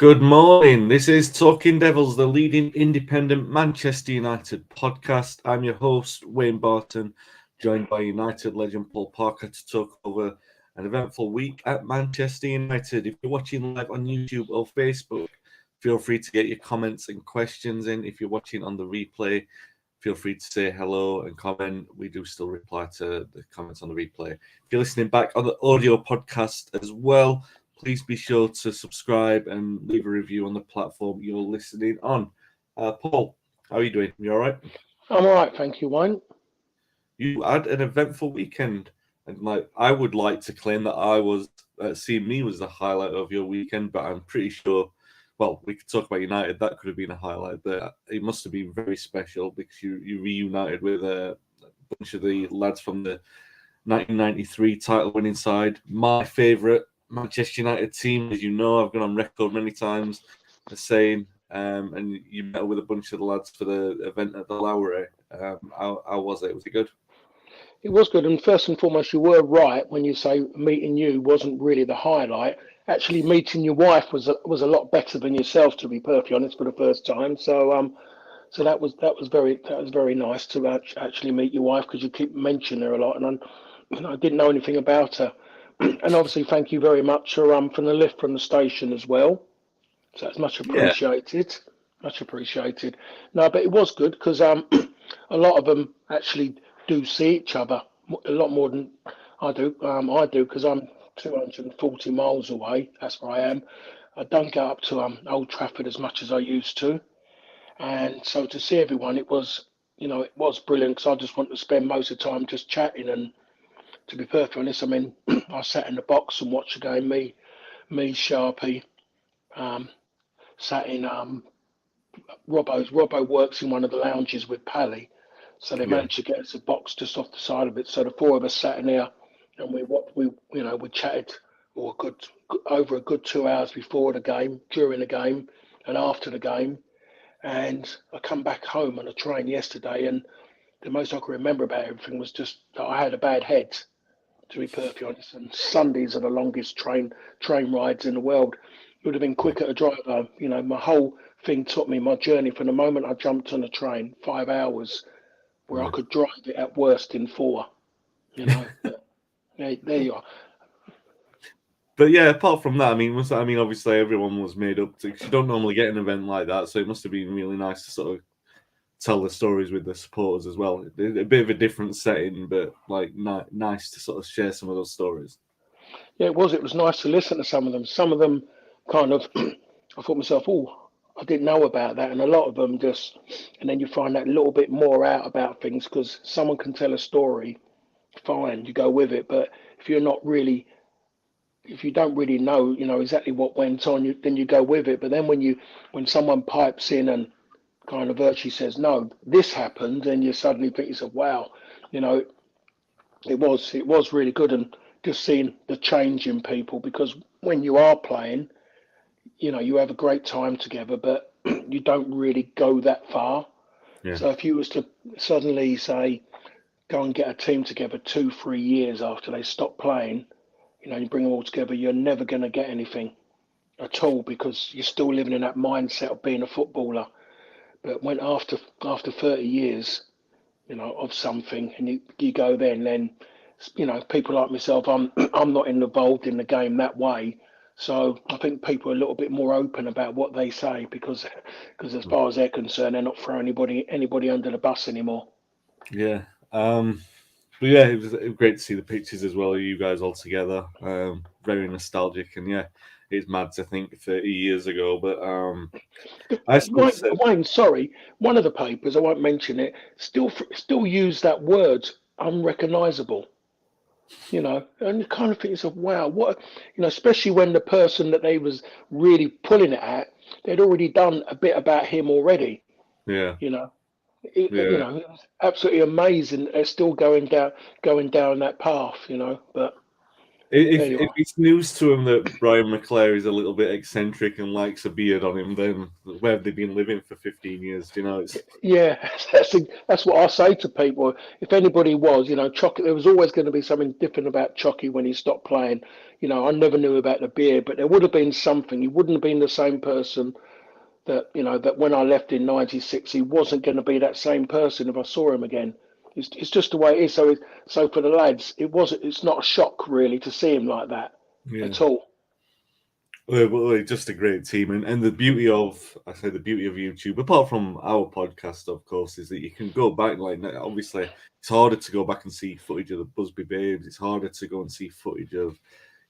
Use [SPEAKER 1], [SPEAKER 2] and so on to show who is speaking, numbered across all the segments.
[SPEAKER 1] Good morning. This is Talking Devils, the leading independent Manchester United podcast. I'm your host, Wayne Barton, joined by United legend Paul Parker to talk over an eventful week at Manchester United. If you're watching live on YouTube or Facebook, feel free to get your comments and questions in. If you're watching on the replay, feel free to say hello and comment. We do still reply to the comments on the replay. If you're listening back on the audio podcast as well, please be sure to subscribe and leave a review on the platform you're listening on. Paul, how are you doing? You all right?
[SPEAKER 2] I'm all right, thank you, Wayne.
[SPEAKER 1] You had an eventful weekend, and I would like to claim that seeing me was the highlight of your weekend, but I'm pretty sure. Well, we could talk about United. That could have been a highlight, but it must have been very special because you reunited with a bunch of the lads from the 1993 title-winning side. My favourite Manchester United team, as you know, I've gone on record many times as saying, and you met with a bunch of the lads for the event at the Lowry. How was it? Was it good?
[SPEAKER 2] It was good, and first and foremost, you were right when you say meeting you wasn't really the highlight. Actually, meeting your wife was a lot better than yourself, to be perfectly honest, for the first time. So that was very nice to actually meet your wife because you keep mentioning her a lot, and I didn't know anything about her. And obviously, thank you very much from the lift from the station as well. So that's much
[SPEAKER 1] Yeah,
[SPEAKER 2] appreciated. Much appreciated. No, but it was good because a lot of them actually do see each other a lot more than I do. I do because I'm 240 miles away. That's where I am. I don't go up to Old Trafford as much as I used to, and so to see everyone, it was brilliant because I just want to spend most of the time just chatting. And to be perfectly honest, I mean, I sat in the box and watched the game. Me, Sharpie, um, sat in Robbo works in one of the lounges with Pally, so they
[SPEAKER 1] yeah,
[SPEAKER 2] managed to get us a box just off the side of it. So the four of us sat in there, and we chatted or over a good 2 hours before the game, during the game, and after the game. And I come back home on a train yesterday, and the most I can remember about everything was just that I had a bad head, to be perfectly honest. And Sundays are the longest train rides in the world. It would have been quicker to drive home. My whole thing took me my journey from the moment I jumped on a train, 5 hours, where I
[SPEAKER 1] yeah.
[SPEAKER 2] could drive it at worst in four. But there you are.
[SPEAKER 1] But yeah, apart from that, I mean, obviously everyone was made up to. 'Cause you don't normally get an event like that, so it must have been really nice to sort of tell the stories with the supporters as well. A bit of a different setting, but nice to sort of share some of those stories.
[SPEAKER 2] Yeah, it was. It was nice to listen to some of them. Some of them kind of, I thought myself, oh, I didn't know about that. And a lot of them just, and then you find out a little bit more out about things because someone can tell a story, fine, you go with it. But if you're not really, if you don't really know, exactly what went on, then you go with it. But then when someone pipes in and kind of virtually says, no, this happened, then you suddenly think yourself, wow, you know, it was really good. And just seeing the change in people because when you are playing, you have a great time together, but you don't really go that far.
[SPEAKER 1] Yeah,
[SPEAKER 2] So if you was to suddenly say go and get a team together 2 3 years after they stop playing, you bring them all together, you're never going to get anything at all because you're still living in that mindset of being a footballer. But when after 30 years, of something, and you go there, and then people like myself, I'm not involved in the game that way. So I think people are a little bit more open about what they say because as far as they're concerned, they're not throwing anybody under the bus anymore.
[SPEAKER 1] yeah. But yeah, it was great to see the pictures as well of you guys all together. Very nostalgic, and yeah, it's mad to think 30 years ago. But I still
[SPEAKER 2] Wayne,
[SPEAKER 1] say,
[SPEAKER 2] Wayne, sorry, one of the papers, I won't mention it, still use that word unrecognisable. And you kind of think yourself, wow, what, especially when the person that they was really pulling it at, they'd already done a bit about him already.
[SPEAKER 1] yeah,
[SPEAKER 2] You know, it
[SPEAKER 1] yeah,
[SPEAKER 2] was absolutely amazing. They're still going down that path. But
[SPEAKER 1] If it's news to him that Brian McClare is a little bit eccentric and likes a beard on him, then where have they been living for 15 years? Do you know?
[SPEAKER 2] Yeah, that's what I say to people. If anybody was, Chucky, there was always going to be something different about Chucky when he stopped playing. I never knew about the beard, but there would have been something. He wouldn't have been the same person that when I left in '96, he wasn't going to be that same person if I saw him again. It's just the way it is. So for the lads, it's not a shock really to see him like that at all.
[SPEAKER 1] Well, just a great team, and the beauty of YouTube, apart from our podcast, of course, is that you can go back. Like, obviously, it's harder to go back and see footage of the Busby Babes. It's harder to go and see footage of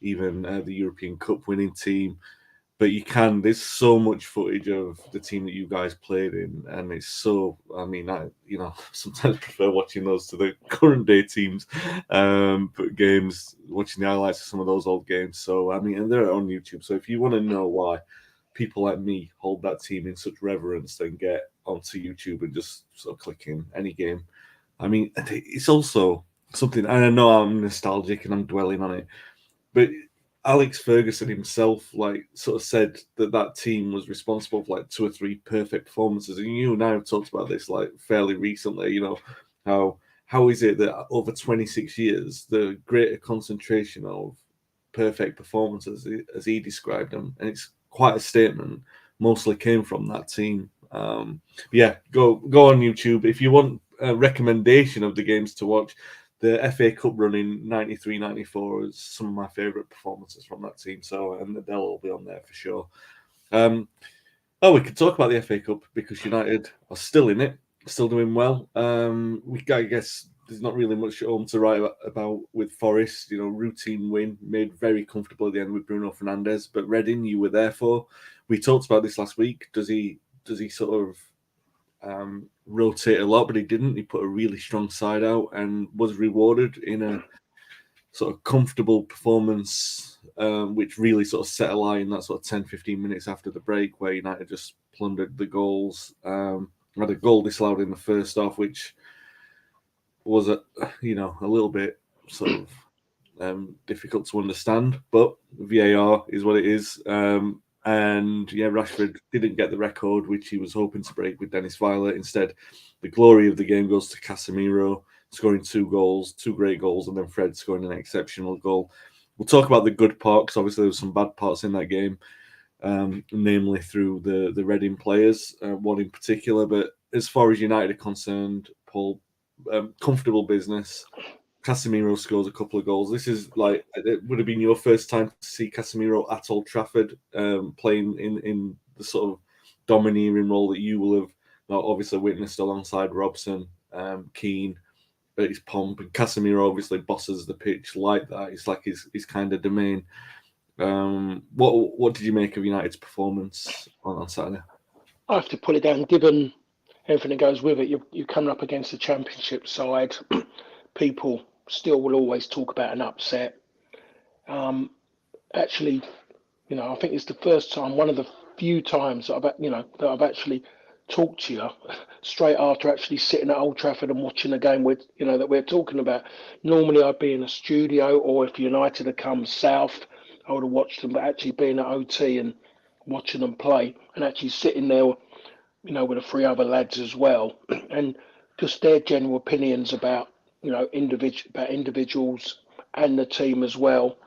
[SPEAKER 1] even the European Cup winning team. But you can. There's so much footage of the team that you guys played in, and it's so. I mean, I sometimes prefer watching those to the current day teams, but games, watching the highlights of some of those old games. So I mean, and they're on YouTube. So if you want to know why people like me hold that team in such reverence, then get onto YouTube and just sort of click in any game. I mean, it's also something. And I know I'm nostalgic and I'm dwelling on it, but Alex Ferguson himself, sort of said that team was responsible for 2 or 3 perfect performances. And you and I have talked about this fairly recently. How is it that over 26 years, the greater concentration of perfect performances, as he described them, and it's quite a statement, mostly came from that team. Yeah, go on YouTube if you want a recommendation of the games to watch. The FA Cup run in 93-94 is some of my favourite performances from that team. So, and they'll all be on there for sure. We could talk about the FA Cup because United are still in it, still doing well. I guess there's not really much home to write about with Forest. Routine win, made very comfortable at the end with Bruno Fernandes. But Reading, you were there for. We talked about this last week. Does he sort of rotate a lot, but he didn't. He put a really strong side out and was rewarded in a sort of comfortable performance, which really sort of set a line that sort of 10-15 minutes after the break where United just plundered the goals. Had a goal disallowed in the first half, which was a little bit sort of difficult to understand, but VAR is what it is. And Rashford didn't get the record which he was hoping to break with Dennis Weiler. Instead, the glory of the game goes to Casemiro, scoring 2 goals, 2 great goals, and then Fred scoring an exceptional goal. We'll talk about the good parts. Obviously, there were some bad parts in that game, namely through the Reading players, one in particular. But as far as United are concerned, Paul, comfortable business. Casemiro scores a couple of goals. This is it would have been your first time to see Casemiro at Old Trafford, playing in the sort of domineering role that you will have obviously witnessed alongside Robson, Keane, at his pomp, and Casemiro obviously bosses the pitch like that. It's like his kind of domain. What did you make of United's performance on Saturday?
[SPEAKER 2] I have to put it down, given everything that goes with it. You're coming up against the Championship side. People still will always talk about an upset. Actually, I think it's the first time, one of the few times that I've actually talked to you straight after actually sitting at Old Trafford and watching a game that we're talking about. Normally I'd be in a studio, or if United had come south, I would have watched them. But actually being at OT and watching them play, and actually sitting there, with the 3 other lads as well, and just their general opinions about individuals and the team as well.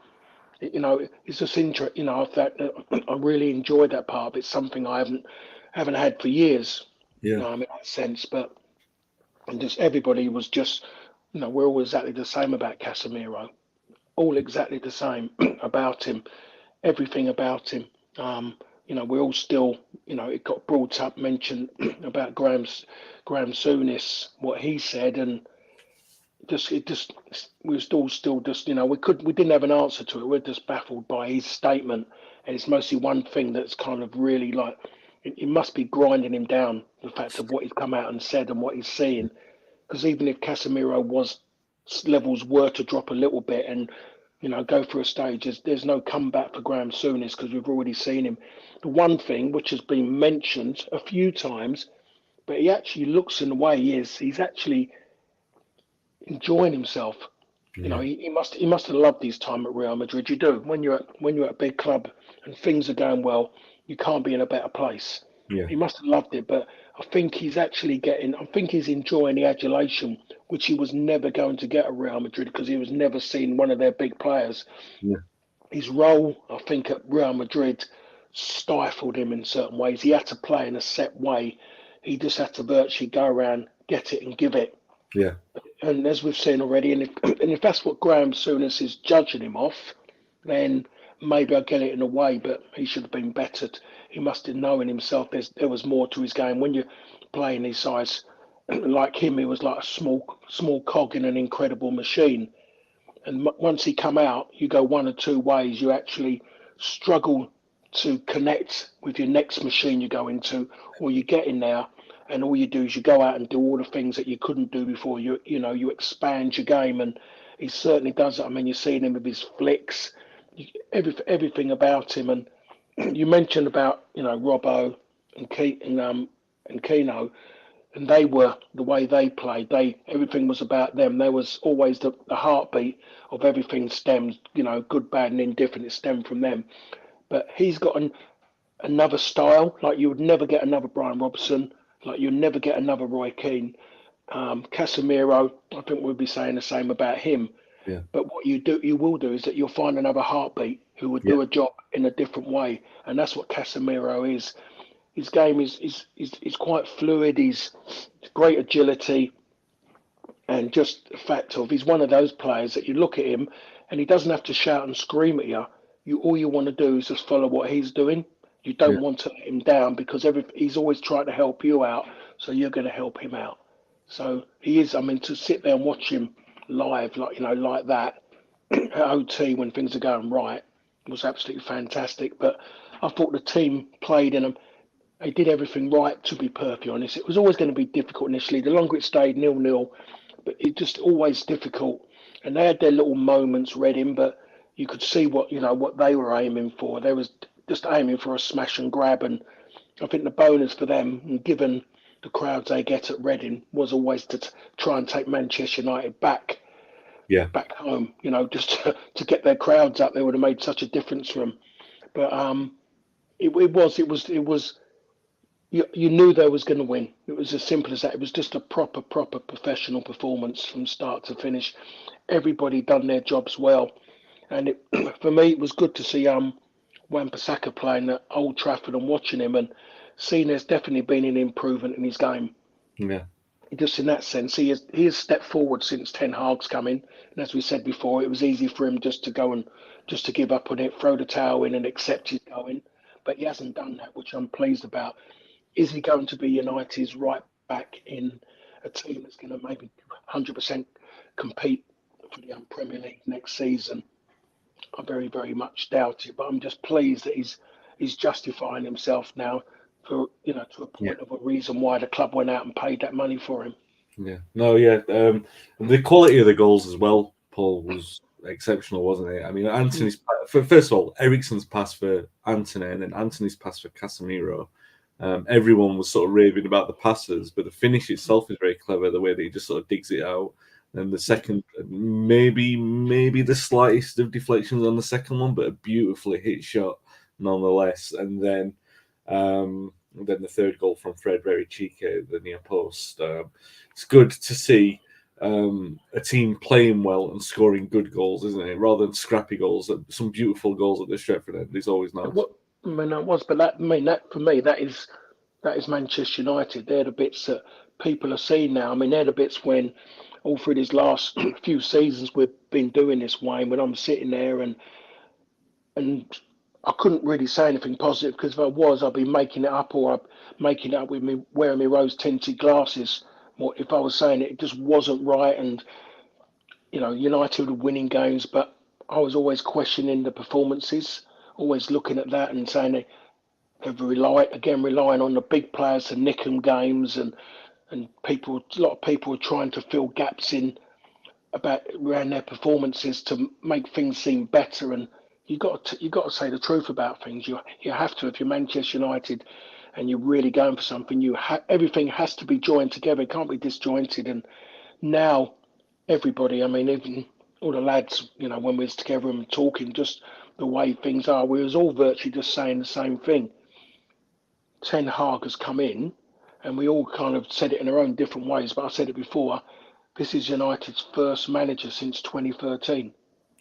[SPEAKER 2] It's just interesting. I really enjoyed that part of it. It's something I haven't had for years.
[SPEAKER 1] Yeah.
[SPEAKER 2] In that sense, but just everybody was just, we're all exactly the same about Casemiro, all exactly the same about him, everything about him. We're all still, it got brought up, mentioned about Graham Souness, what he said, and we were still just, we didn't have an answer to it. We're just baffled by his statement, and it's mostly one thing that's kind of really it must be grinding him down, the fact of what he's come out and said and what he's seeing. Because even if Casemiro levels were to drop a little bit and go for a stage, there's no comeback for Graham Souness because we've already seen him. The one thing which has been mentioned a few times, but he actually looks in the way he's actually enjoying himself. You know,
[SPEAKER 1] Yeah.
[SPEAKER 2] he must have loved his time at Real Madrid. You do when you're at a big club and things are going well, you can't be in a better place.
[SPEAKER 1] Yeah.
[SPEAKER 2] He must have loved it, but I think he's actually getting. I think he's enjoying the adulation which he was never going to get at Real Madrid because he was never seen one of their big players.
[SPEAKER 1] Yeah.
[SPEAKER 2] His role, I think, at Real Madrid stifled him in certain ways. He had to play in a set way. He just had to virtually go around, get it, and give it.
[SPEAKER 1] Yeah.
[SPEAKER 2] And as we've seen already, and if that's what Graham Souness is judging him off, then maybe I get it in a way, but he should have been bettered. He must have known in himself there was more to his game. When you're playing his size, like him, he was like a small cog in an incredible machine. And once he come out, you go one or two ways. You actually struggle to connect with your next machine you go into, or you get in there, and all you do is you go out and do all the things that you couldn't do before. You expand your game, and he certainly does it. I mean, you're seeing him with his flicks, everything about him. And you mentioned about Robbo and Keno, and they were the way they played. Everything was about them. There was always the heartbeat of everything stemmed, good, bad, and indifferent. It stemmed from them. But he's got another style, like you would never get another Brian Robson, like you'd never get another Roy Keane. Casemiro, I think we'll be saying the same about him.
[SPEAKER 1] Yeah.
[SPEAKER 2] But what you will do is that you'll find another heartbeat who would
[SPEAKER 1] Yeah.
[SPEAKER 2] do a job in a different way, and that's what Casemiro is. His game is quite fluid. He's great agility, and just the fact of he's one of those players that you look at him and he doesn't have to shout and scream at you. All you want to do is just follow what he's doing. You
[SPEAKER 1] Yeah.
[SPEAKER 2] don't want to let him down because he's always trying to help you out, so you're going to help him out. So he is. I mean, to sit there and watch him live, like that at OT when things are going right, was absolutely fantastic. But I thought the team played in them. They did everything right, to be perfectly honest. It was always going to be difficult initially. The longer it stayed 0-0, but it just always difficult. And they had their little moments, Reading, but you could see what they were aiming for. They was just aiming for a smash and grab, and I think the bonus for them, and given the crowds they get at Reading, was always to try and take Manchester United back
[SPEAKER 1] Yeah.
[SPEAKER 2] home. Just to get their crowds up, they would have made such a difference for them. But it was. You knew they was going to win. It was as simple as that. It was just a proper professional performance from start to finish. Everybody done their jobs well, and for me, it was good to see Wan-Bissaka playing at Old Trafford and watching him and seeing there's definitely been an improvement in his game.
[SPEAKER 1] Yeah.
[SPEAKER 2] Just in that sense, he has stepped forward since Ten Hag's come in, and as we said before, it was easy for him just to go and just to give up on it, throw the towel in, and accept his going. But he hasn't done that, which I'm pleased about. Is he going to be United's right back in a team that's going to maybe 100% compete for the Premier League next season? I very, very much doubt it. But I'm just pleased that he's justifying himself now for to a
[SPEAKER 1] Yeah.
[SPEAKER 2] point of a reason why the club went out and paid that money for him.
[SPEAKER 1] Yeah. No, yeah. The quality of the goals as well, Paul, was exceptional, wasn't it? I mean, Anthony's first of all, Eriksen's pass for Anthony, and then Anthony's pass for Casemiro. Everyone was sort of raving about the passes, but the finish itself is very clever. The way that he just sort of digs it out. And the second, maybe the slightest of deflections on the second one, but a beautifully hit shot nonetheless. And then the third goal from Fred, very cheeky, the near post. It's good to see a team playing well and scoring good goals, isn't it? Rather than scrappy goals, some beautiful goals at the Stretford end is always nice.
[SPEAKER 2] What I mean, that was, but that for me, that is Manchester United. They're the bits that people are seeing now. I mean, they're the bits when all through these last few seasons we've been doing this way. When I'm sitting there and I couldn't really say anything positive because if I was, I'd be making it up or I'd making it up with me wearing my rose tinted glasses. Or if I was saying it just wasn't right, and United were winning games, but I was always questioning the performances, always looking at that and saying they've relying on the big players to nick them games, and a lot of people are trying to fill gaps in around their performances to make things seem better. And you got to say the truth about things. You have to if you're Manchester United and you're really going for something. Everything has to be joined together. It can't be disjointed. And now everybody, I mean, even all the lads, when we was together and talking, just the way things are, we was all virtually just saying the same thing. Ten Hag has come in, and we all kind of said it in our own different ways. But I said it before. This is United's first manager since 2013.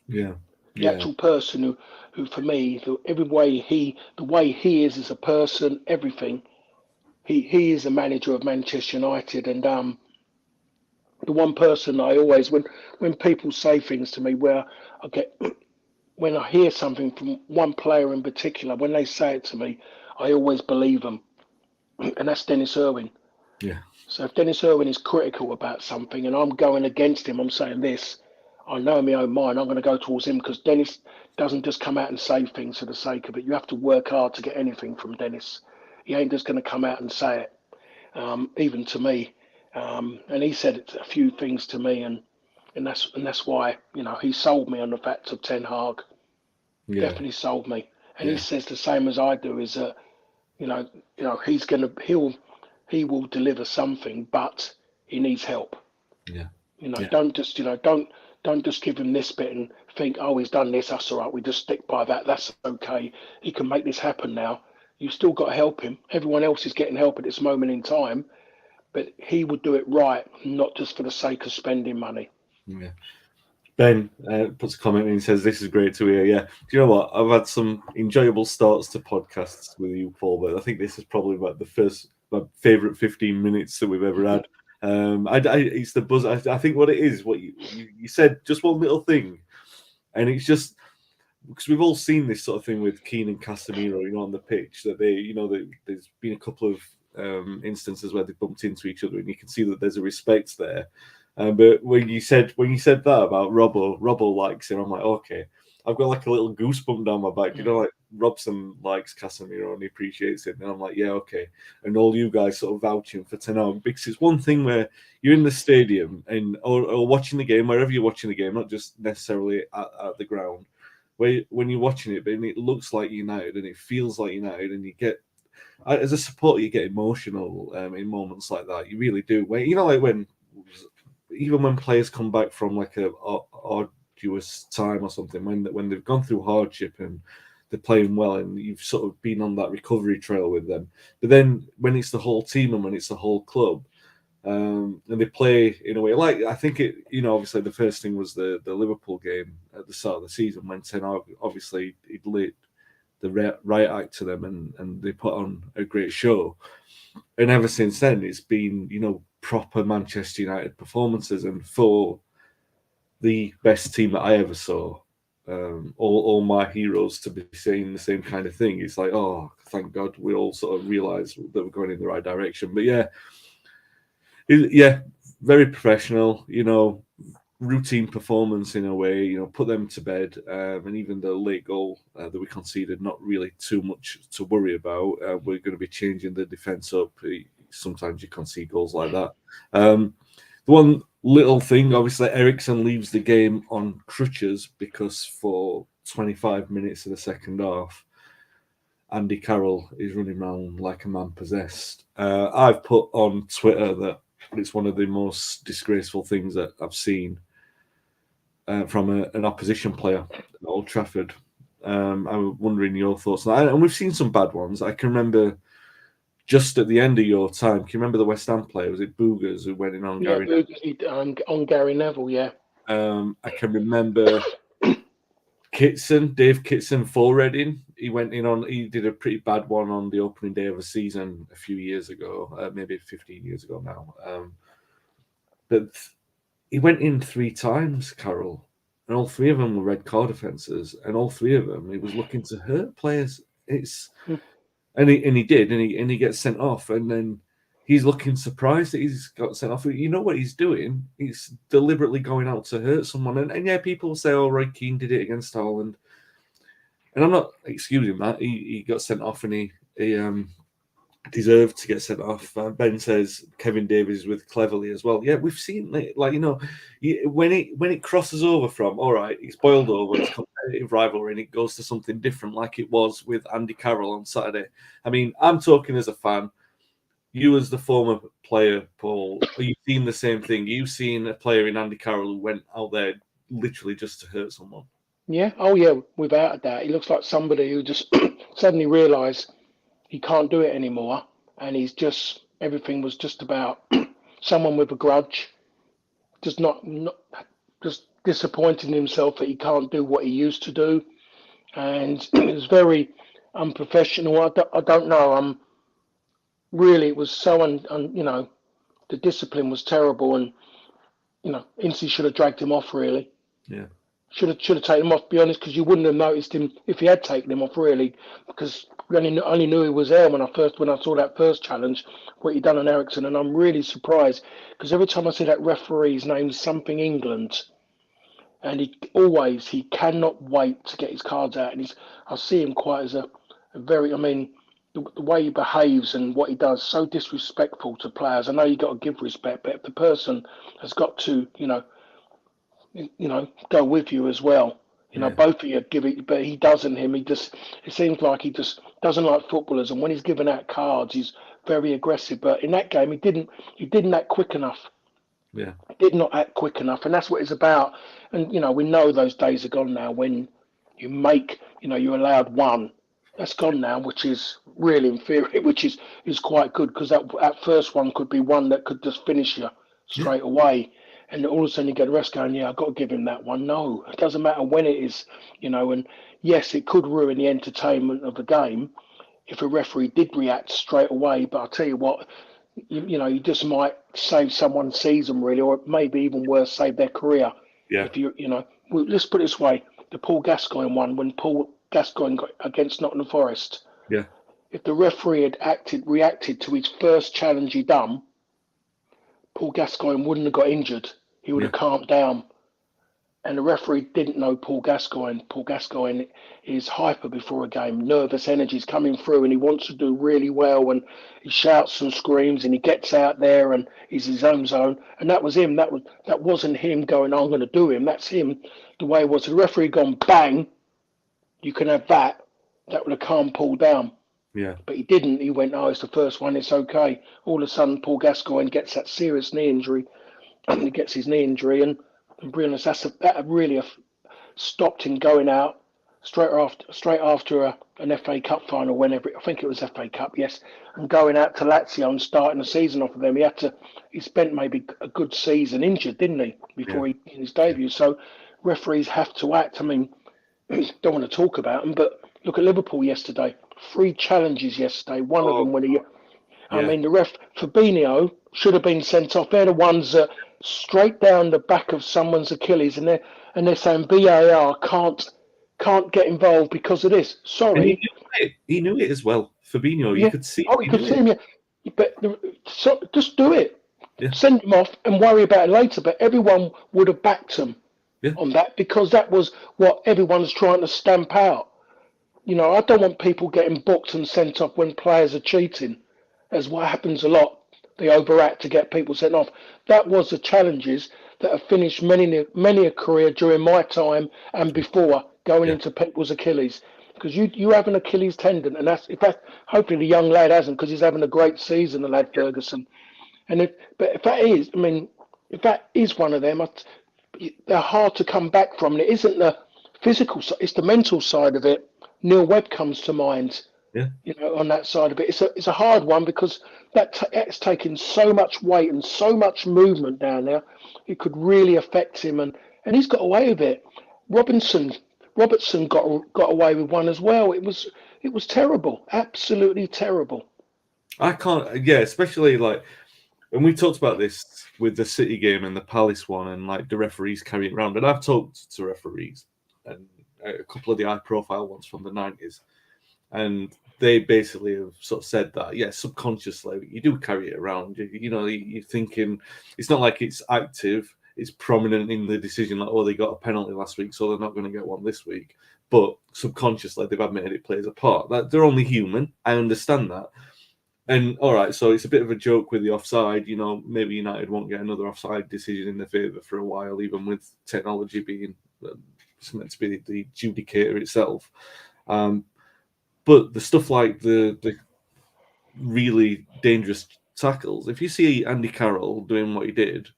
[SPEAKER 1] Yeah.
[SPEAKER 2] The actual person who for me, the way he is as a person, everything. He is a manager of Manchester United, and the one person I always when people say things to me where I get when I hear something from one player in particular, when they say it to me, I always believe them, and that's Dennis Irwin.
[SPEAKER 1] Yeah.
[SPEAKER 2] So if Dennis Irwin is critical about something and I'm going against him, I'm saying this, I know in my own mind I'm going to go towards him because Dennis doesn't just come out and say things for the sake of it. You have to work hard to get anything from Dennis. He ain't just going to come out and say it, even to me. And he said a few things to me, and that's why he sold me on the fact of Ten Hag.
[SPEAKER 1] Yeah.
[SPEAKER 2] Definitely sold me. And he
[SPEAKER 1] Yeah.
[SPEAKER 2] says the same as I do is that you know he will deliver something, but he needs help.
[SPEAKER 1] Yeah.
[SPEAKER 2] Don't just don't just give him this bit and think, oh, he's done this, that's all right. We just stick by that. That's okay. He can make this happen now. You've still got to help him. Everyone else is getting help at this moment in time, but he would do it right, not just for the sake of spending money.
[SPEAKER 1] Yeah. Ben puts a comment in and says, "This is great to hear." Yeah. Do you know what? I've had some enjoyable starts to podcasts with you, Paul, but I think this is probably about my favourite 15 minutes that we've ever had. It's the buzz. I think what it is, what you said, just one little thing, and it's just because we've all seen this sort of thing with Keane and Casemiro, on the pitch that there's been a couple of instances where they bumped into each other, and you can see that there's a respect there. But when you said that about Robbo likes him, I'm like, okay, I've got like a little goosebump down my back. Like Robson likes Casemiro and he appreciates it, and I'm like, yeah, okay. And all you guys sort of vouching for Ten Hag, because it's one thing where you're in the stadium or watching the game, wherever you're watching the game, not just necessarily at the ground. When you're watching it, and it looks like United and it feels like United, and you get, as a supporter, you get emotional in moments like that. You really do. Like even when players come back from like a arduous time or something, when they've gone through hardship and they're playing well, and you've sort of been on that recovery trail with them. But then when it's the whole team and when it's the whole club, and they play in a way like, I think it, obviously the first thing was the Liverpool game at the start of the season when Ten Hag obviously he'd lit the right act to them, and they put on a great show. And ever since then, it's been proper Manchester United performances, and for the best team that I ever saw, all my heroes to be saying the same kind of thing. It's like, oh, thank God we all sort of realise that we're going in the right direction. But yeah, very professional, routine performance in a way, put them to bed. And even the late goal that we conceded, not really too much to worry about. We're going to be changing the defence up. Sometimes you concede goals like that. The one little thing, obviously, Eriksen leaves the game on crutches because for 25 minutes of the second half, Andy Carroll is running around like a man possessed. I've put on Twitter that it's one of the most disgraceful things that I've seen from an opposition player at Old Trafford. I'm wondering your thoughts on that. And we've seen some bad ones. I can remember just at the end of your time, can you remember the West Ham player? Was it Boogers who went in on Gary
[SPEAKER 2] Neville? On Gary Neville, yeah.
[SPEAKER 1] I can remember Dave Kitson for Reading. He did a pretty bad one on the opening day of a season a few years ago, maybe 15 years ago now. But he went in 3 times, Carroll, and all 3 of them were red card offences, and all 3 of them he was looking to hurt players. And he did, and he gets sent off, and then he's looking surprised that he's got sent off. You know what he's doing? He's deliberately going out to hurt someone. And yeah, people say, "Oh, Roy Keane did it against Haaland," and I'm not excusing that. He got sent off, and he deserved to get sent off. Ben says Kevin Davies with cleverly as well. Yeah, we've seen it. Like, when it crosses over from, all right, it's boiled over, it's competitive rivalry, and it goes to something different, like it was with Andy Carroll on Saturday. I mean, I'm talking as a fan. You as the former player, Paul, are you seeing the same thing? Are you seen a player in Andy Carroll who went out there literally just to hurt someone.
[SPEAKER 2] Yeah. Oh, yeah. Without a doubt, he looks like somebody who just suddenly realised he can't do it anymore, and he's just everything was just about someone with a grudge, just not just disappointing himself that he can't do what he used to do, and it was very unprofessional. I don't know. Really, it was so the discipline was terrible, and Incy should have dragged him off. Really,
[SPEAKER 1] Yeah.
[SPEAKER 2] should have taken him off. To be honest, because you wouldn't have noticed him if he had taken him off. Really, because we only knew he was there when I saw that first challenge, what he'd done on Ericsson, and I'm really surprised because every time I see that referee's name, something England, and he cannot wait to get his cards out, and I see him quite as a very, I mean. The way he behaves and what he does, so disrespectful to players. I know you got to give respect, but if the person has got to, go with you as well. Both of you give it, but he doesn't. It seems like he just doesn't like footballers. And when he's giving out cards, he's very aggressive. But in that game, he didn't act quick enough.
[SPEAKER 1] Yeah.
[SPEAKER 2] He did not act quick enough, and that's what it's about. And we know those days are gone now when you're allowed one. That's gone now, which is really inferior, which is quite good because that first one could be one that could just finish you straight away. And all of a sudden you get the rest going, yeah, I've got to give him that one. No, it doesn't matter when it is, and yes, it could ruin the entertainment of the game if a referee did react straight away. But I'll tell you what, you just might save someone's season really, or maybe even worse, save their career.
[SPEAKER 1] Yeah.
[SPEAKER 2] If let's put it this way, the Paul Gascoigne one, when Paul Gascoigne got against Nottingham Forest.
[SPEAKER 1] Yeah.
[SPEAKER 2] If the referee had reacted to his first challenge he done, Paul Gascoigne wouldn't have got injured. He would have calmed down. And the referee didn't know Paul Gascoigne. Paul Gascoigne is hyper before a game. Nervous energy is coming through and he wants to do really well. And he shouts and screams and he gets out there and he's his own zone. And that was him. That wasn't him going, I'm going to do him. That's him. The way it was. The referee gone bang. You can have that. That would have calmed Paul down.
[SPEAKER 1] Yeah.
[SPEAKER 2] But he didn't. He went, it's the first one. It's okay. All of a sudden, Paul Gascoigne gets that serious knee injury. And he gets his knee injury. And realised that really stopped him going out straight after an FA Cup final, whenever I think it was FA Cup, yes, and going out to Lazio and starting the season off of them. He spent maybe a good season injured, didn't he, before in his debut? So referees have to act. I mean, don't want to talk about them, but look at Liverpool yesterday. 3 challenges yesterday. One of them when I mean, the ref Fabinho should have been sent off. They're the ones that straight down the back of someone's Achilles, and they're saying VAR can't get involved because of this. Sorry,
[SPEAKER 1] and he knew it as well. Fabinho, you could see.
[SPEAKER 2] Oh, you could see him. Yeah. But just do it.
[SPEAKER 1] Yeah.
[SPEAKER 2] Send him off and worry about it later. But everyone would have backed him on that because that was what everyone's trying to stamp out. I don't want people getting booked and sent off when players are cheating, as what happens a lot. They overact to get people sent off. That was the challenges that have finished many a career during my time and before going into people's Achilles. Because you have an Achilles tendon, and hopefully the young lad hasn't, because he's having a great season, the lad Ferguson. And if that is one of them, they're hard to come back from. And it isn't the physical side; it's the mental side of it. Neil Webb comes to mind.
[SPEAKER 1] Yeah.
[SPEAKER 2] On that side of it, it's a hard one because that's taken so much weight and so much movement down there. It could really affect him, and he's got away with it. Robertson got away with one as well. It was terrible, absolutely terrible.
[SPEAKER 1] I can't. Yeah, especially like when we talked about this with the City game and the Palace one, and like the referees carry it around. And I've talked to referees and a couple of the high-profile ones from the 90s. And they basically have sort of said that, subconsciously, you do carry it around. You're thinking, it's not like it's active, it's prominent in the decision, like, they got a penalty last week, so they're not going to get one this week. But subconsciously, they've admitted it plays a part. That they're only human. I understand that. And, all right, so it's a bit of a joke with the offside. Maybe United won't get another offside decision in their favour for a while, even with technology being meant to be the adjudicator itself. But the stuff like the really dangerous tackles, if you see Andy Carroll doing what he did,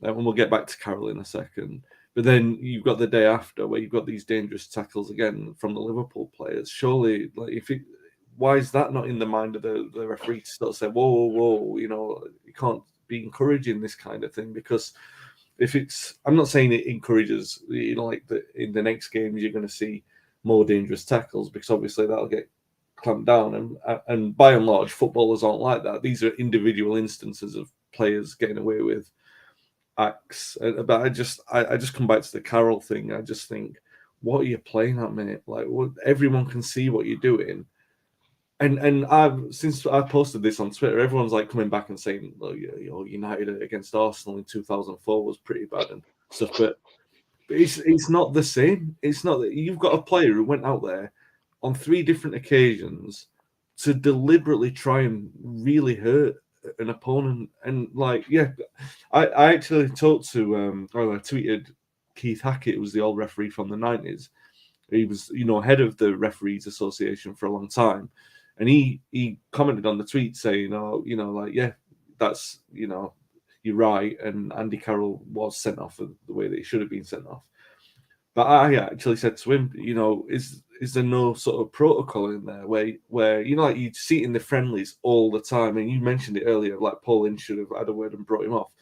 [SPEAKER 1] and we'll get back to Carroll in a second, But then you've got the day after where you've got these dangerous tackles again from the Liverpool players. Surely, like why is that not in the mind of the referee to sort of say, whoa, whoa, you can't be encouraging this kind of thing? Because if I'm not saying it encourages, like that in the next games you're going to see more dangerous tackles, because obviously that'll get clamped down, and by and large footballers aren't like that. These are individual instances of players getting away with acts. But I just come back to the Carroll thing. I just think, what are you playing at, mate? Like, everyone can see what you're doing. And since I posted this on Twitter, everyone's like coming back and saying, "Oh, United against Arsenal in 2004 was pretty bad and stuff." But it's not the same. It's not that you've got a player who went out there on 3 different occasions to deliberately try and really hurt an opponent. And like, yeah, I actually talked to I tweeted Keith Hackett, who was the old referee from the 90s. He was, head of the Referees Association for a long time. And he commented on the tweet saying, yeah, that's, you're right. And Andy Carroll was sent off the way that he should have been sent off. But I actually said to him, is there no sort of protocol in there where like you see it in the friendlies all the time? And you mentioned it earlier, like Paul Ince should have had a word and brought him off.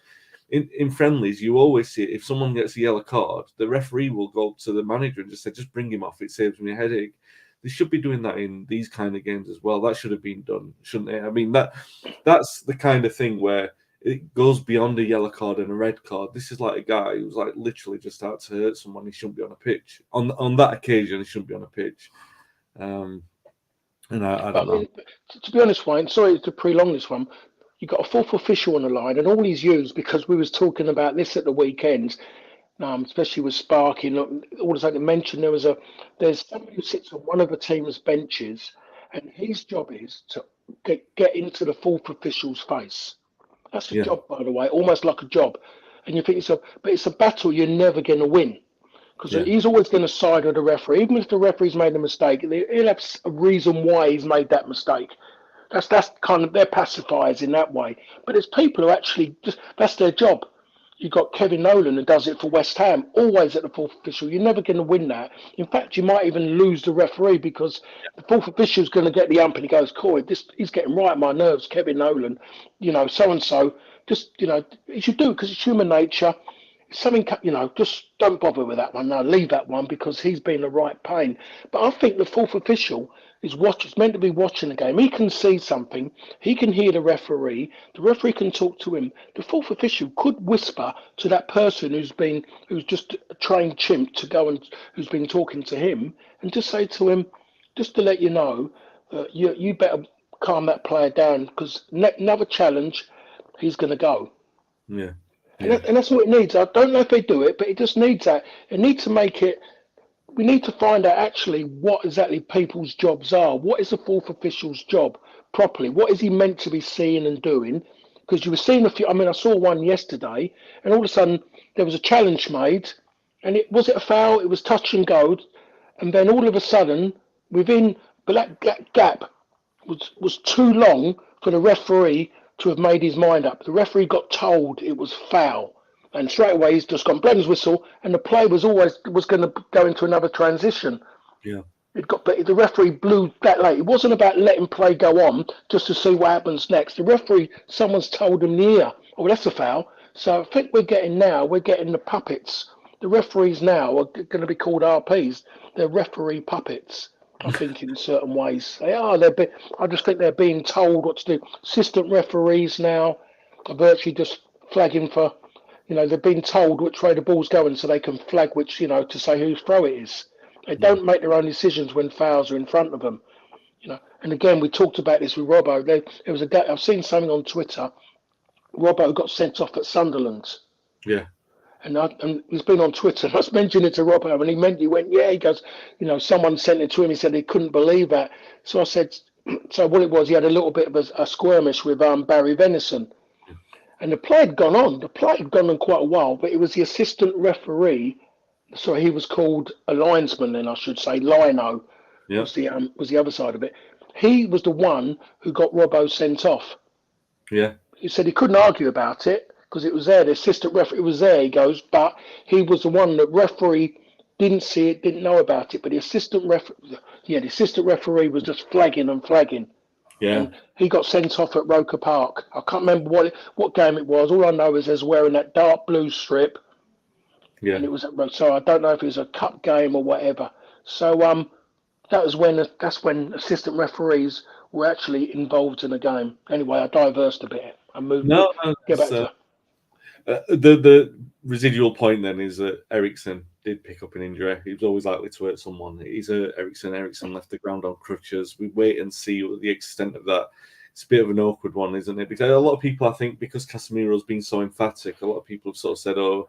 [SPEAKER 1] In friendlies, you always see it. If someone gets a yellow card, the referee will go up to the manager and just say, just bring him off. It saves me a headache. They should be doing that in these kind of games as well. That should have been done, shouldn't it? I mean, that's the kind of thing where it goes beyond a yellow card and a red card. This is like a guy who's like literally just out to hurt someone. He shouldn't be on a pitch. On that occasion, he shouldn't be on a pitch. And I don't know.
[SPEAKER 2] To be honest, Wayne, sorry to prolong this one. You got a 4th official on the line, and all he's used, because we was talking about this at the weekend, especially with Sparky, all of a sudden mentioned there's somebody who sits on one of the team's benches, and his job is to get into the 4th official's face. That's a job, by the way, almost like a job. And you think but it's a battle you're never going to win, because he's always going to side with the referee. Even if the referee's made a mistake, he'll have a reason why he's made that mistake. That's kind of, they're pacifiers in that way. But there's people who actually that's their job. You've got Kevin Nolan who does it for West Ham, always at the 4th official. You're never going to win that. In fact, you might even lose the referee, because the 4th official is going to get the ump and he goes, "Coy, he's getting right on my nerves, Kevin Nolan. So and so." Just he should do it, because it's human nature. Something, just don't bother with that one. No, leave that one, because he's been a right pain. But I think the 4th official is meant to be watching the game. He can see something. He can hear the referee. The referee can talk to him. The 4th official could whisper to that person who's just a trained chimp to go and who's been talking to him, and just say to him, just to let you know, you better calm that player down, because another challenge, he's going to go.
[SPEAKER 1] Yeah.
[SPEAKER 2] And that's what it needs. I don't know if they do it, but it just needs that. It needs to make it. We need to find out actually what exactly people's jobs are. What is the 4th official's job properly? What is he meant to be seeing and doing? Because you were seeing a few. I mean, I saw one yesterday, and all of a sudden there was a challenge made, and was it a foul? It was touch and go, and then all of a sudden, within that gap was too long for the referee to have made his mind up. The referee got told it was foul, and straight away he's just gone, blown his whistle, and the play was going to go into another transition.
[SPEAKER 1] Yeah.
[SPEAKER 2] But the referee blew that late. It wasn't about letting play go on just to see what happens next. The referee, someone's told him in the ear, "Oh, that's a foul." So I think we're getting the puppets. The referees now are going to be called RPs. They're referee puppets. I think in certain ways they are. I just think they're being told what to do. Assistant referees now are virtually just flagging for, they're being told which way the ball's going, so they can flag which, to say whose throw it is. They don't make their own decisions when fouls are in front of them. And again, we talked about this with Robbo. There was a guy, I've seen something on Twitter. Robbo got sent off at Sunderland.
[SPEAKER 1] Yeah.
[SPEAKER 2] And he's been on Twitter. I was mentioning it to Robbo, and he went, yeah. He goes, someone sent it to him. He said he couldn't believe that. So I said, so what it was, he had a little bit of a skirmish with Barry Venison, and the play had gone on. The play had gone on quite a while, but it was the assistant referee. So he was called a linesman, then I should say. Lino was the other side of it. He was the one who got Robbo sent off.
[SPEAKER 1] Yeah.
[SPEAKER 2] He said he couldn't argue about it, because it was there. The assistant referee was there. He goes, but he was the one that referee didn't see it, didn't know about it. But the assistant referee was just flagging and flagging,
[SPEAKER 1] Yeah.
[SPEAKER 2] and he got sent off at Roker Park. I can't remember what game it was. All I know is there's wearing that dark blue strip, and it was at so I don't know if it was a cup game or whatever. So that's when assistant referees were actually involved in the game. Anyway, I diversed a bit. I moved.
[SPEAKER 1] No,
[SPEAKER 2] Get back to
[SPEAKER 1] the residual point then is that Ericsson did pick up an injury. He was always likely to hurt someone. He's Ericsson. Ericsson left the ground on crutches. We wait and see the extent of that. It's a bit of an awkward one, isn't it? Because a lot of people, I think, because Casemiro's been so emphatic, a lot of people have sort of said, "Oh,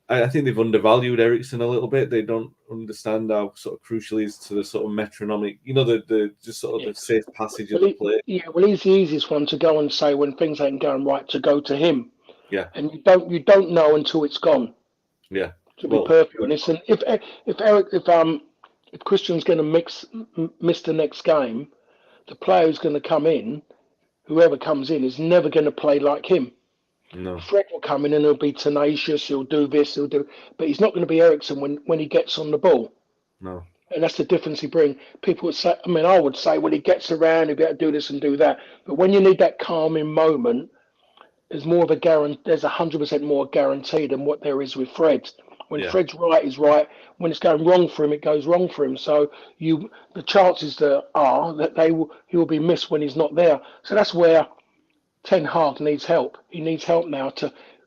[SPEAKER 1] I think they've undervalued Ericsson a little bit. They don't understand how sort of crucial he is to the sort of metronomic, the just sort of the safe passage of the play."
[SPEAKER 2] Well, he's the easiest one to go and say when things ain't going right to go to him.
[SPEAKER 1] Yeah.
[SPEAKER 2] And you don't know until it's gone.
[SPEAKER 1] Yeah.
[SPEAKER 2] To be perfectly honest, and if Christian's going to miss the next game, the player who's going to come in, whoever comes in, is never going to play like him.
[SPEAKER 1] No.
[SPEAKER 2] Fred will come in and he'll be tenacious. He'll do this. But he's not going to be Ericsson when he gets on the ball.
[SPEAKER 1] No.
[SPEAKER 2] And that's the difference he brings. People would say, I would say, well, he gets around, he'll be able to do this and do that. But when you need that calming moment, there's more of a guarantee. There's 100% more guarantee than what there is with Fred. When Fred's right, he's right. When it's going wrong for him, it goes wrong for him. So the chances are that he will be missed when he's not there. So that's where Ten Hag needs help. He needs help now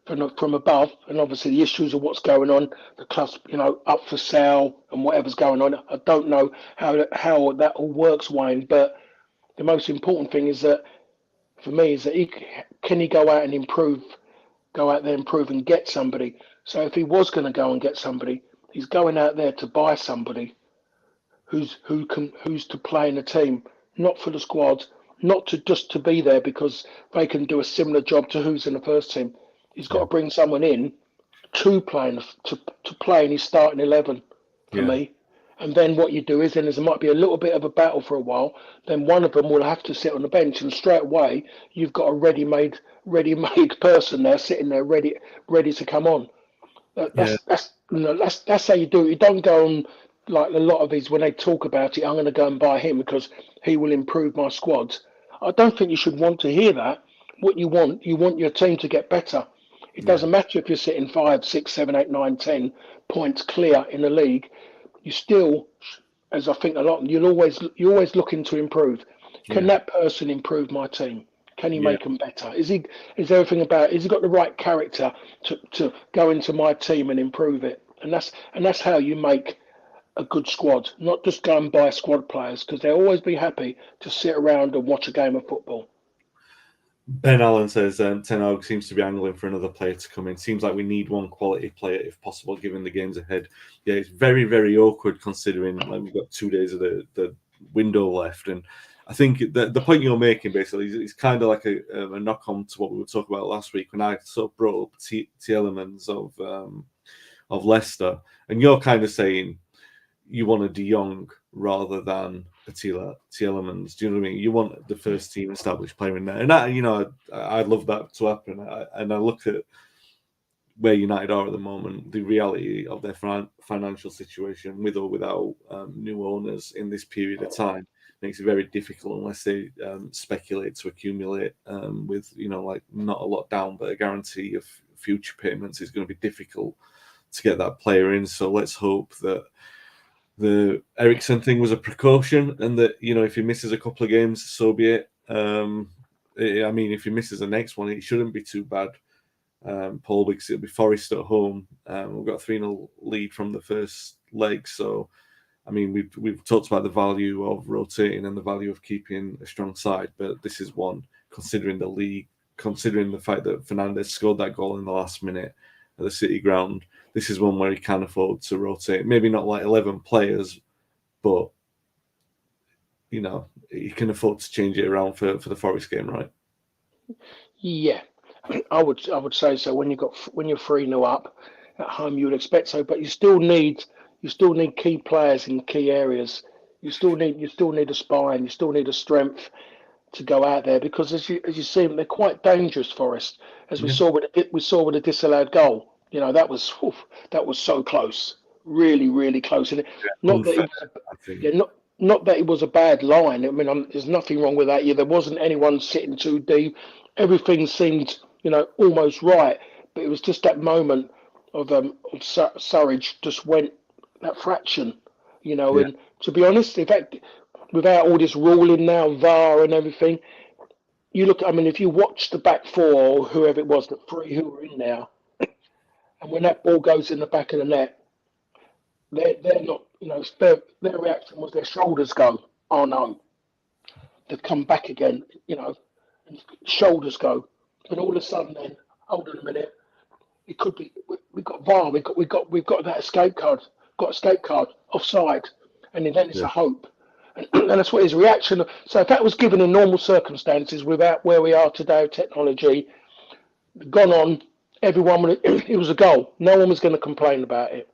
[SPEAKER 2] from above, and obviously the issues of what's going on, the club's up for sale and whatever's going on. I don't know how that all works, Wayne. But the most important thing is that for me is that can he go out and improve, and get somebody. So if he was going to go and get somebody, he's going out there to buy somebody who's to play in the team, not for the squad, not just to be there because they can do a similar job to who's in the first team. He's got to bring someone in to play in his starting 11 for me. And then what you do is then there might be a little bit of a battle for a while. Then one of them will have to sit on the bench, and straight away you've got a ready-made person there sitting there ready to come on. That's how you do it. You don't go on like a lot of these when they talk about it. I'm going to go and buy him because he will improve my squad. I don't think you should want to hear that. What you want your team to get better. It doesn't matter if you're sitting 5, 6, 7, 8, 9, 10 points clear in the league. You still, as I think a lot, you're always looking to improve. Can that person improve my team? Can he make them better? Is he got the right character to go into my team and improve it? And that's how you make a good squad. Not just go and buy squad players, because they'll always be happy to sit around and watch a game of football.
[SPEAKER 1] Ben Allen says Ten Hag seems to be angling for another player to come in. Seems like we need one quality player if possible, given the games ahead. Yeah, it's very, very awkward considering we've got 2 days of the window left. And I think the point you're making basically is kind of like a knock on to what we were talking about last week when I sort of brought up Tielemans of Leicester, and you're kind of saying you want a De Jong rather than Tielemans. Do you know what I mean? You want the first team established player in there, and I'd love that to happen. And I look at where United are at the moment, the reality of their financial situation, with or without new owners in this period of time, makes it very difficult unless they speculate to accumulate with not a lot down, but a guarantee of future payments is going to be difficult to get that player in. So let's hope that the Ericsson thing was a precaution, and that if he misses a couple of games, so be it. If he misses the next one, it shouldn't be too bad, Paul, because it'll be Forest at home. We've got a 3-0 lead from the first leg, so we've talked about the value of rotating and the value of keeping a strong side, but this is one, considering the league, considering the fact that Fernandes scored that goal in the last minute at the City ground. This is one where he can afford to rotate. Maybe not like 11 players, but he can afford to change it around for the Forest game, right?
[SPEAKER 2] Yeah, I would say so. When you're 3-0 up at home, you would expect so, but you still need key players in key areas. You still need a spine. You still need a strength to go out there, because as you see, they're quite dangerous for us. As we
[SPEAKER 1] Yeah.
[SPEAKER 2] saw with the disallowed goal. That was so close, really, really close. And not that it
[SPEAKER 1] Unfair,
[SPEAKER 2] was,
[SPEAKER 1] I think.
[SPEAKER 2] yeah, not that it was a bad line. I mean, there's nothing wrong with that. Yeah, there wasn't anyone sitting too deep. Everything seemed, almost right. But it was just that moment of Surridge just went that fraction,
[SPEAKER 1] Yeah.
[SPEAKER 2] And to be honest, in fact, without all this ruling now, VAR and everything, you look. I mean, if you watch the back four or whoever it was, the three who were in there, and when that ball goes in the back of the net, they're not. Their reaction was their shoulders go. Oh no, they've come back again. And shoulders go. But all of a sudden, then hold on a minute. It could be we got VAR. We've got that escape card. Got escape card offside, and then it's
[SPEAKER 1] Yeah.
[SPEAKER 2] a hope. And that's what his reaction. So if that was given in normal circumstances, without where we are today with technology, gone on, everyone would. It was a goal. No one was going to complain about it.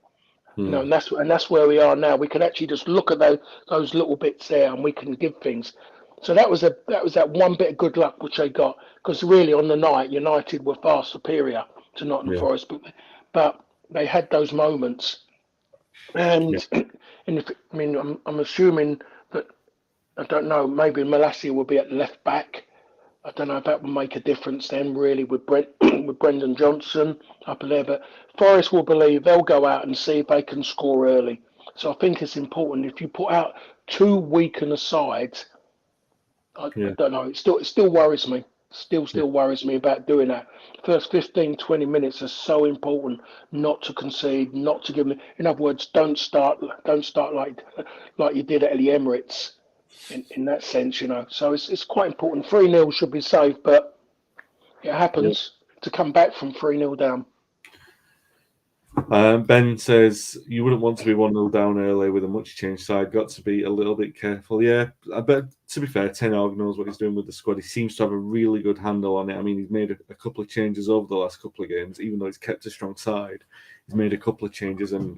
[SPEAKER 1] Hmm.
[SPEAKER 2] And that's where we are now. We can actually just look at those little bits there, and we can give things. So that was that one bit of good luck which they got, because really on the night United were far superior to Nottingham
[SPEAKER 1] Yeah.
[SPEAKER 2] Forest, but they had those moments.
[SPEAKER 1] Yeah.
[SPEAKER 2] And I mean, I'm assuming that, I don't know, maybe Malacia will be at left back. I don't know if that will make a difference then, really, with with Brendan Johnson up there. But Forest will believe they'll go out and see if they can score early. So I think it's important, if you put out two weakened sides. I
[SPEAKER 1] Yeah.
[SPEAKER 2] don't know. It still worries me.
[SPEAKER 1] Yeah.
[SPEAKER 2] Still worries me about doing that. First 15, 20 minutes are so important, not to concede, not to give them. In other words, don't start like you did at the Emirates. In that sense, So it's quite important. 3-0 should be safe, but it
[SPEAKER 1] Yeah.
[SPEAKER 2] happens to come back from 3-0 down.
[SPEAKER 1] Ben says you wouldn't want to be 1-0 down early with a much changed side. Got to be a little bit careful. Yeah, I bet, to be fair, Ten Hag knows what he's doing with the squad. He seems to have a really good handle on it. I mean, he's made a couple of changes over the last couple of games, even though he's kept a strong side. He's made a couple of changes, and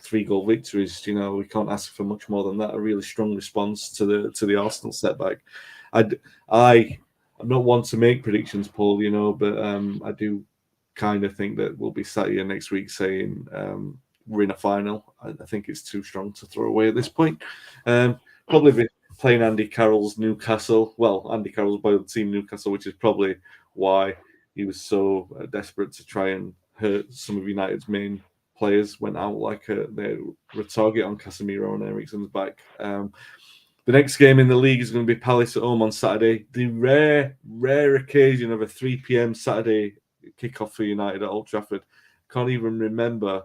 [SPEAKER 1] 3-goal victories. We can't ask for much more than that. A really strong response to the Arsenal setback. I'm not one to make predictions, Paul. But I do kind of think that we'll be sat here next week saying we're in a final. I think it's too strong to throw away at this point. Probably be playing Andy Carroll's Newcastle. Well, Andy Carroll's by the team Newcastle, which is probably why he was so desperate to try and hurt some of United's main players. Went out like they were a target on Casemiro and Eriksen's back. The next game in the league is going to be Palace at home on Saturday. The rare occasion of a 3 p.m. Saturday kickoff for United at Old Trafford. Can't even remember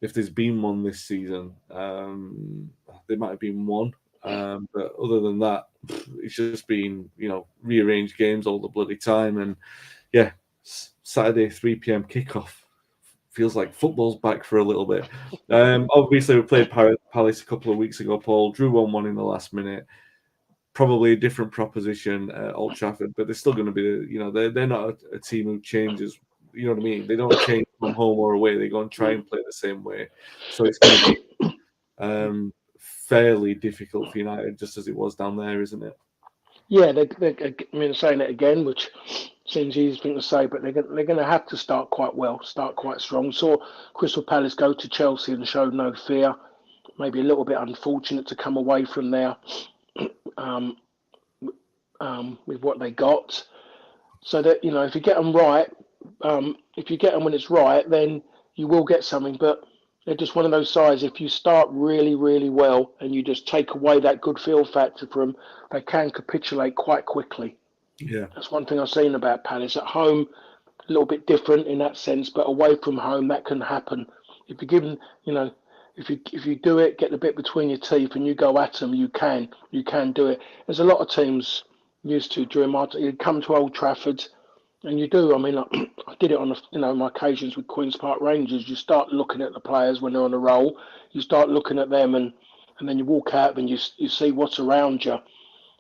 [SPEAKER 1] if there's been one this season. There might have been one, but other than that, it's just been rearranged games all the bloody time. And yeah, Saturday 3 p.m. kickoff feels like football's back for a little bit. Obviously, we played Palace a couple of weeks ago. Paul drew 1-1 in the last minute. Probably a different proposition at Old Trafford, but they're still going to be, they're not a team who changes. You know what I mean? They don't change from home or away. They go and try and play the same way. So it's going to be fairly difficult for United, just as it was down there, isn't it?
[SPEAKER 2] Yeah, they're saying it again, which seems easy thing to say, but they're going to have to start quite well, start quite strong. Saw Crystal Palace go to Chelsea and showed no fear. Maybe a little bit unfortunate to come away from there um, with what they got. So that if you get them right, if you get them when it's right, then you will get something. But they're just one of those sides. If you start really, really well and you just take away that good feel factor from them, they can capitulate quite quickly.
[SPEAKER 1] Yeah.
[SPEAKER 2] That's one thing I've seen about Palace. At home, a little bit different in that sense, but away from home, that can happen. If you give them, if you do it, get the bit between your teeth, and you go at them, you can do it. There's a lot of teams used to during my. You come to Old Trafford, and you do. I mean, I did it on my occasions with Queens Park Rangers. You start looking at the players when they're on a roll. You start looking at them, and then you walk out and you see what's around you,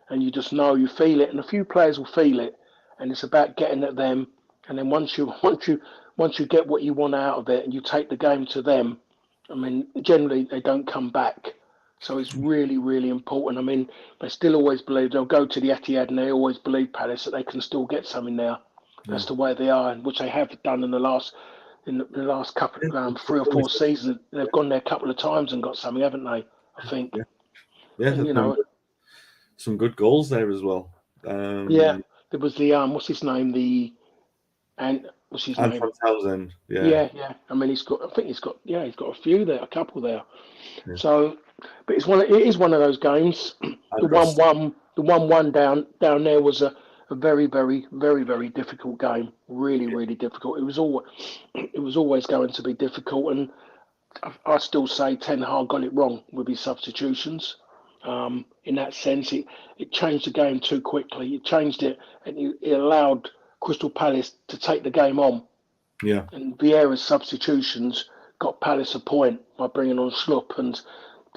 [SPEAKER 2] and you just know, you feel it, and a few players will feel it, and it's about getting at them. And then once you get what you want out of it, and you take the game to them, I mean, generally they don't come back. So it's really, really important. I mean, they still always believe they'll go to the Etihad, and they always believe Palace that they can still get something there. That's the way they are, and which they have done in the last couple 3 or 4 seasons. They've gone there a couple of times and got something, haven't they? I think.
[SPEAKER 1] Yeah,
[SPEAKER 2] And,
[SPEAKER 1] some good goals there as well.
[SPEAKER 2] there was the what's his name? What's his name?
[SPEAKER 1] Anton Townsend.
[SPEAKER 2] Yeah. I mean, he's got a few there, a couple there.
[SPEAKER 1] Yeah.
[SPEAKER 2] So, but it is one of those games. The 1-1 down there was a very, very, very, very difficult game. Really, really difficult. It was always going to be difficult, and I still say Ten Hag got it wrong with his substitutions. In that sense, it changed the game too quickly. It changed it, and it allowed Crystal Palace to take the game on.
[SPEAKER 1] Yeah.
[SPEAKER 2] And Vieira's substitutions got Palace a point by bringing on Schlupp and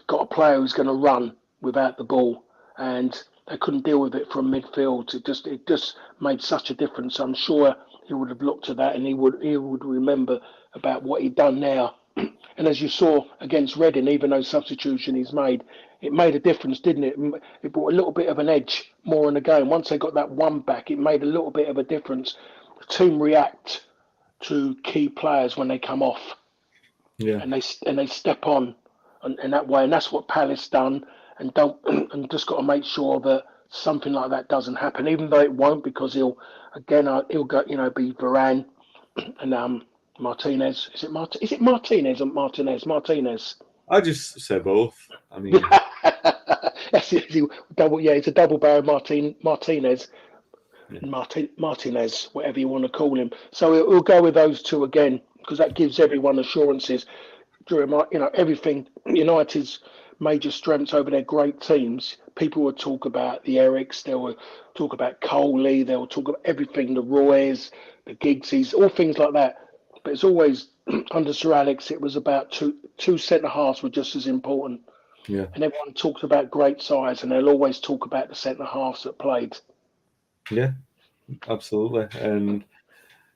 [SPEAKER 2] got a player who's going to run without the ball, and they couldn't deal with it from midfield. It just made such a difference. I'm sure he would have looked at that, and he would remember about what he'd done now. And as you saw against Reading, even though substitution he's made, it made a difference, didn't it? It brought a little bit of an edge more in the game. Once they got that one back, it made a little bit of a difference. The team react to key players when they come off, and they step on in that way, and that's what Palace done. And just got to make sure that something like that doesn't happen, even though it won't, because he'll go, be Varane and Martinez. Is it Martinez or Martinez? Martinez.
[SPEAKER 1] I just said both. I mean,
[SPEAKER 2] it's a double barrel Martinez. Martinez, whatever you want to call him. So we'll go with those two again, because that gives everyone assurances during everything. United's major strengths over their great teams. People will talk about the Erics, they will talk about Coley, they will talk about everything, the Roys, the Giggsies, all things like that. But it's always under Sir Alex, it was about two centre halves were just as important.
[SPEAKER 1] Yeah.
[SPEAKER 2] And everyone talks about great size, and they'll always talk about the centre halves that played.
[SPEAKER 1] Yeah, absolutely. And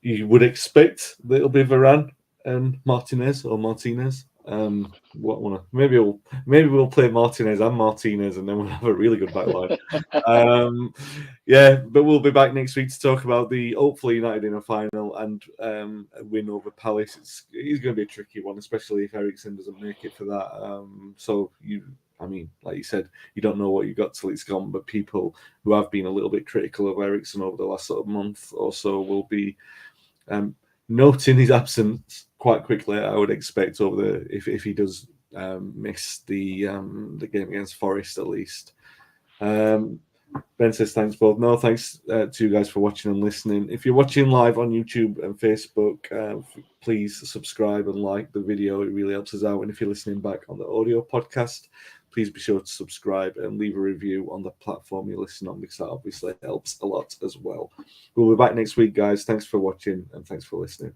[SPEAKER 1] you would expect that it'll be Varane and Martinez. Maybe we'll play Martinez and Martinez, and then we'll have a really good back line. But we'll be back next week to talk about the hopefully United in a final and a win over Palace. It's going to be a tricky one, especially if Eriksen doesn't make it for that. Like you said, you don't know what you got till it's gone. But people who have been a little bit critical of Eriksen over the last sort of month or so will be noting his absence quite quickly. I would expect if he does miss the game against Forest at least. Ben says thanks both. No, thanks to you guys for watching and listening. If you're watching live on YouTube and Facebook, please subscribe and like the video. It really helps us out. And if you're listening back on the audio podcast, please be sure to subscribe and leave a review on the platform you're listening on, because that obviously helps a lot as well. We'll be back next week, guys. Thanks for watching and thanks for listening.